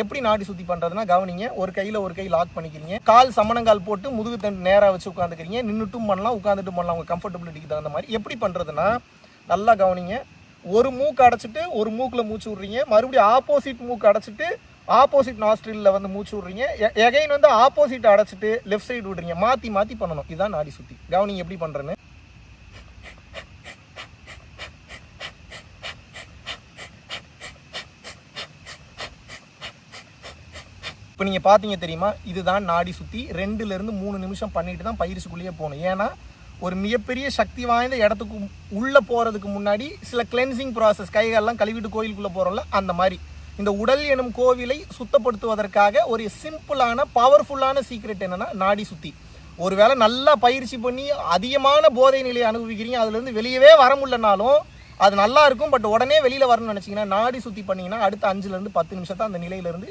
எப்படி நாடி சுத்தி பண்றதுன்னா கவனிங்க. ஒரு கையில ஒரு கை லாக் பண்ணிக்கிறீங்க, கால் சமணங்கால் போட்டு முதுகு தண்டு நேரா வச்சு உட்காந்துக்கிறீங்க. நின்றுட்டும் பண்ணலாம், உட்காந்துட்டும் பண்ணலாம், உங்க கம்ஃபர்டபிலிட்டிக்கு தகுந்த மாதிரி. எப்படி பண்றதுன்னா நல்லா கவனிங்க. ஒரு மூக்கு அடைச்சிட்டு ஒரு மூக்குல மூச்சு விடுறீங்க, மறுபடியும் ஆப்போசிட் மூக்கு அடைச்சிட்டு ஆப்போசிட் நாஸ்ட்ரில்ல வந்து மூச்சு விடுறீங்க, எகைன் வந்து ஆப்போசிட் அடைச்சிட்டு லெஃப்ட் சைடு விடுறீங்க. மாத்தி மாத்தி பண்ணணும். இதுதான் நாடி சுத்தி. கவனிங்க எப்படி பண்றேன்னு. இப்போ நீங்கள் பார்த்தீங்க தெரியுமா, இதுதான் நாடி சுற்றி. 2லேருந்து 3 நிமிஷம் பண்ணிட்டு தான் பயிற்சிக்குள்ளேயே போகணும். ஏன்னா ஒரு மிகப்பெரிய சக்தி வாய்ந்த இடத்துக்கு உள்ளே போகிறதுக்கு முன்னாடி சில கிளென்சிங் ப்ராசஸ், கைகாலெல்லாம் கழுவிட்டு கோயிலுக்குள்ளே போகிறோம்ல, அந்த மாதிரி இந்த உடல் எனும் கோவிலை சுத்தப்படுத்துவதற்காக ஒரு சிம்பிளான பவர்ஃபுல்லான சீக்ரெட் என்னென்னா நாடி சுற்றி. ஒருவேளை நல்லா பயிற்சி பண்ணி அதிகமான போதை நிலையை அனுபவிக்கிறீங்க, அதுலேருந்து வெளியவே வர முடியலனாலும் அது நல்லா இருக்கும். பட் உடனே வெளியில் வரணும்னு நினச்சிங்கன்னா நாடி சுற்றி பண்ணிங்கன்னா அடுத்த 5லேருந்து 10 நிமிஷத்தை அந்த நிலையிலேருந்து